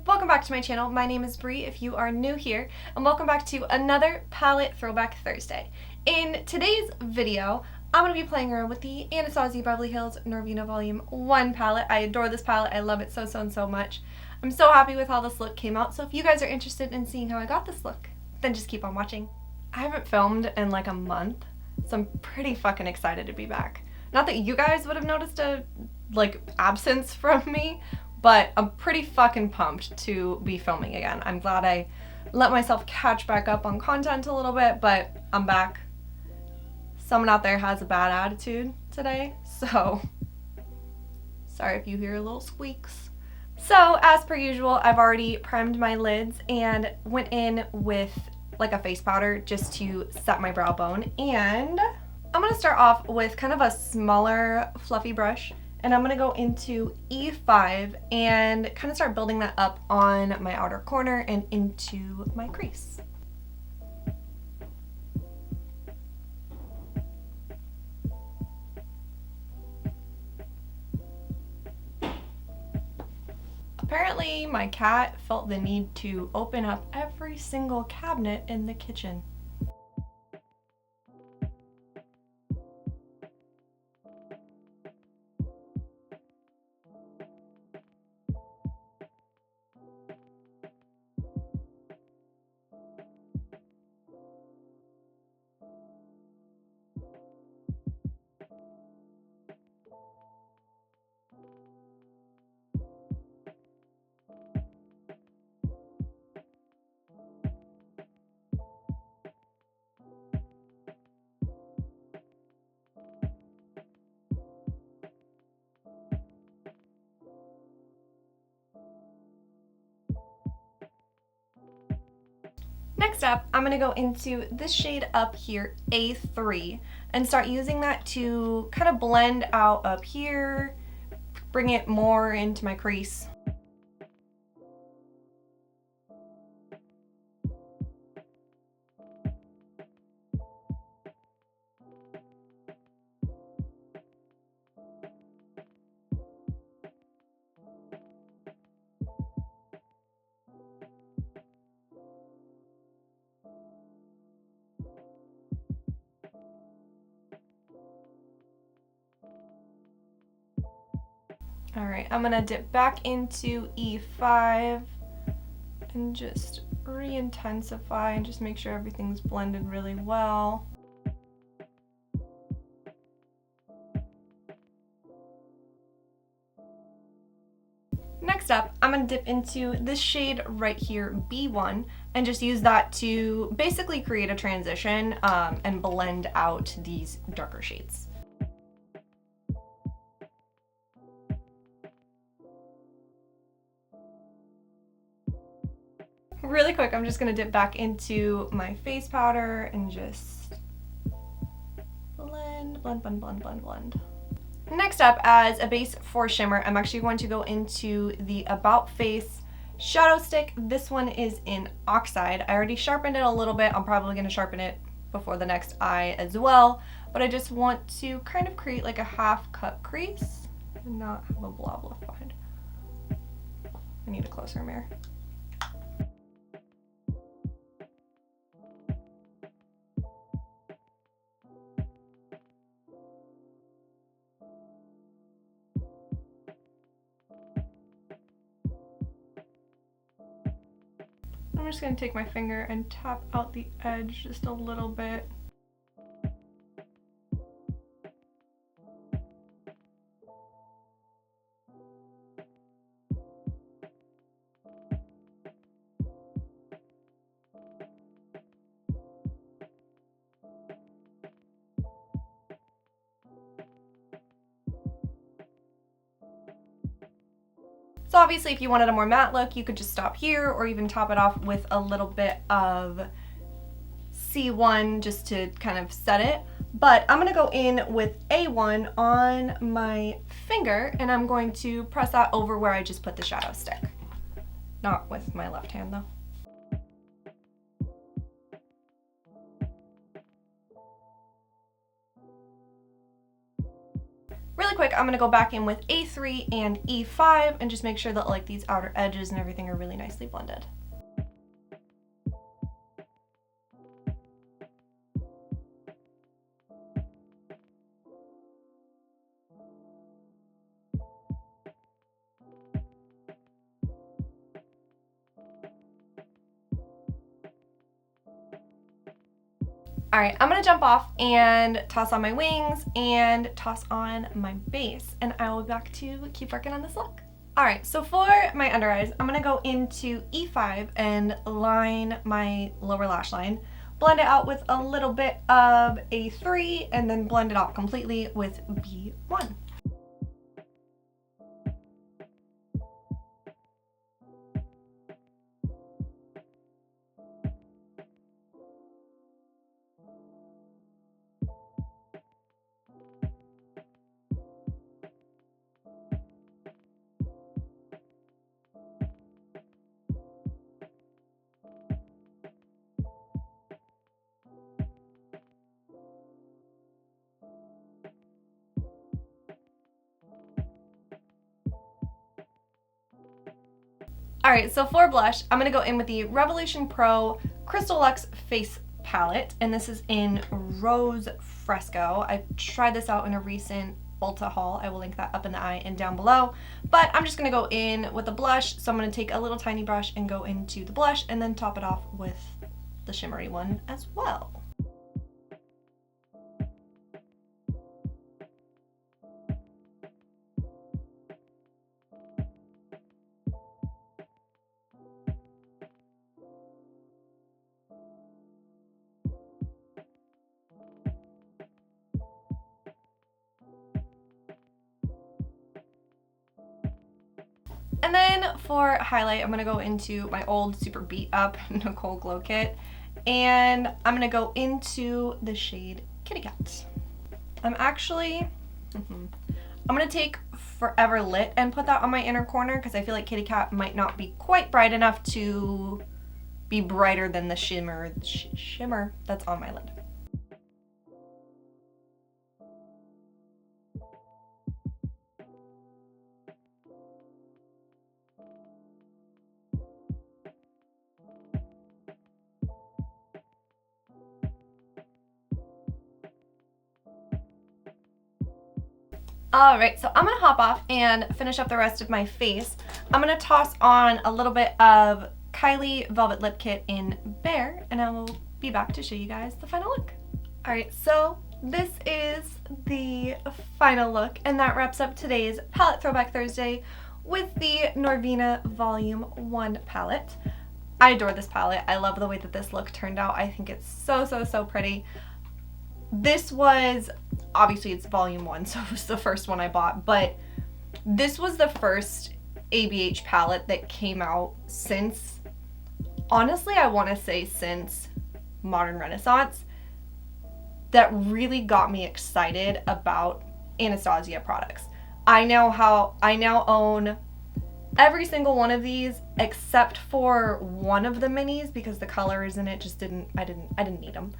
welcome back to my channel. My name is Bree if you are new here, and welcome back to another palette Throwback Thursday. In today's video, I'm going to be playing around with the Anastasia Beverly Norvina Volume 1 palette. I adore this palette. I love it so much. I'm so happy with how this look came out, so if you guys are interested in seeing how I got this look, then just keep on watching. I haven't filmed in like a month, so I'm pretty fucking excited to be back. Not that you guys would have noticed a absence from me, but I'm pretty fucking pumped to be filming again. I'm glad I let myself catch back up on content a little bit, but I'm back. Someone out there has a bad attitude today, so sorry if you hear little squeaks. So as per usual, I've already primed my lids and went in with like a face powder just to set my brow bone. And I'm gonna start off with kind of a smaller fluffy brush, and I'm gonna go into E5 and kind of start building that up on my outer corner and into my crease. Apparently, my cat felt the need to open up every single cabinet in the kitchen. Next up, I'm going to go into this shade up here, A3, and start using that to kind of blend out up here, bring it more into my crease. Alright, I'm gonna dip back into E5 and just re-intensify and just make sure everything's blended really well. Next up, I'm gonna dip into this shade right here, B1, and just use that to basically create a transition and blend out these darker shades. Really quick, I'm just going to dip back into my face powder and just blend. Next up, as a base for shimmer, I'm actually going to go into the About Face Shadow Stick. This one is in Oxide. I already sharpened it a little bit. I'm probably going to sharpen it before the next eye as well, but I just want to kind of create like a half cut crease and not have a blob left behind. I need a closer mirror. I'm just going to take my finger and tap out the edge just a little bit. So obviously if you wanted a more matte look, you could just stop here or even top it off with a little bit of C1 just to kind of set it. But I'm gonna go in with A1 on my finger and I'm going to press that over where I just put the shadow stick. Not with my left hand though. Really really quick, I'm gonna go back in with A3 and E5 and just make sure that like these outer edges and everything are really nicely blended. All right, I'm gonna jump off and toss on my wings and toss on my base, and I will be back to keep working on this look. All right, so for my under eyes, I'm gonna go into E5 and line my lower lash line, blend it out with a little bit of A3, and then blend it out completely with B1. Alright, so for blush, I'm going to go in with the Revolution Pro Crystal Luxe Face Palette, and this is in Rose Fresco. I tried this out in a recent Ulta haul. I will link that up in the eye and down below. But I'm just going to go in with a blush, so I'm going to take a little tiny brush and go into the blush and then top it off with the shimmery one as well. And then for highlight, I'm going to go into my old super beat up Nicole Glow Kit, and I'm going to go into the shade Kitty Cat. I'm going to take Forever Lit and put that on my inner corner because I feel like Kitty Cat might not be quite bright enough to be brighter than the shimmer that's on my lid. Alright, so I'm going to hop off and finish up the rest of my face. I'm going to toss on a little bit of Kylie Velvet Lip Kit in Bear, and I will be back to show you guys the final look. Alright, so this is the final look, and that wraps up today's Palette Throwback Thursday with the Norvina Volume 1 palette. I adore this palette. I love the way that this look turned out. I think it's so, so, so pretty. This was, obviously it's volume 1, so it was the first one I bought, but this was the first ABH palette that came out since, honestly, I want to say since Modern Renaissance, that really got me excited about Anastasia products. I now own every single one of these except for one of the minis because the colors in it just I didn't need them.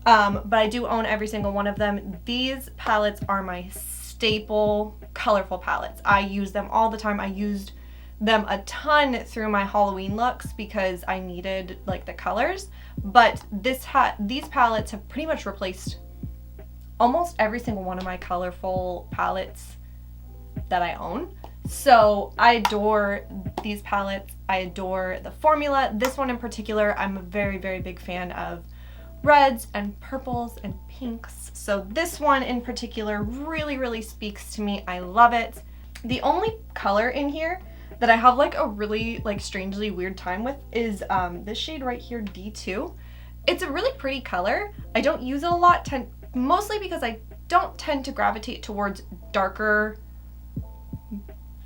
But I do own every single one of them. These palettes are my staple colorful palettes. I use them all the time. I used them a ton through my Halloween looks because I needed like the colors, but these palettes have pretty much replaced almost every single one of my colorful palettes that I own. So I adore these palettes. I adore the formula. This one in particular, I'm a very, very big fan of reds and purples and pinks. So this one in particular really, really speaks to me. I love it. The only color in here that I have like a really like strangely weird time with is this shade right here, D2. It's a really pretty color. I don't use it a lot, mostly because I don't tend to gravitate towards darker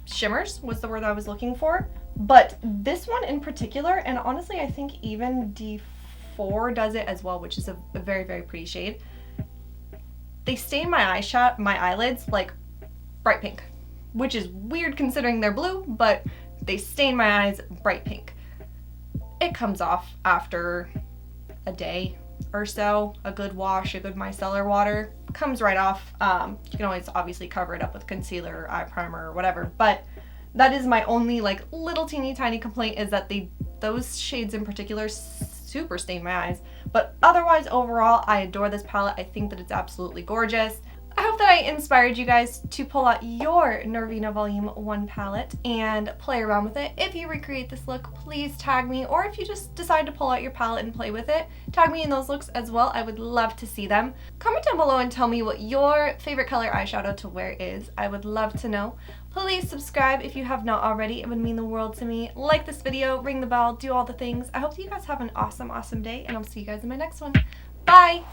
shimmers was the word I was looking for. But this one in particular, and honestly I think even D4 does it as well, which is a very, very pretty shade. They stain my eyelids like bright pink, which is weird considering they're blue, but they stain my eyes bright pink. It comes off after a day or so, a good wash, a good micellar water comes right off. You can always obviously cover it up with concealer or eye primer or whatever, but that is my only like little teeny tiny complaint, is that those shades in particular super stain my eyes. But otherwise, overall, I adore this palette. I think that it's absolutely gorgeous. I hope that I inspired you guys to pull out your Norvina Volume 1 palette and play around with it. If you recreate this look, please tag me, or if you just decide to pull out your palette and play with it, tag me in those looks as well. I would love to see them. Comment down below and tell me what your favorite color eyeshadow to wear is. I would love to know. Please subscribe if you have not already. It would mean the world to me. Like this video, ring the bell, do all the things. I hope that you guys have an awesome, awesome day, and I'll see you guys in my next one. Bye!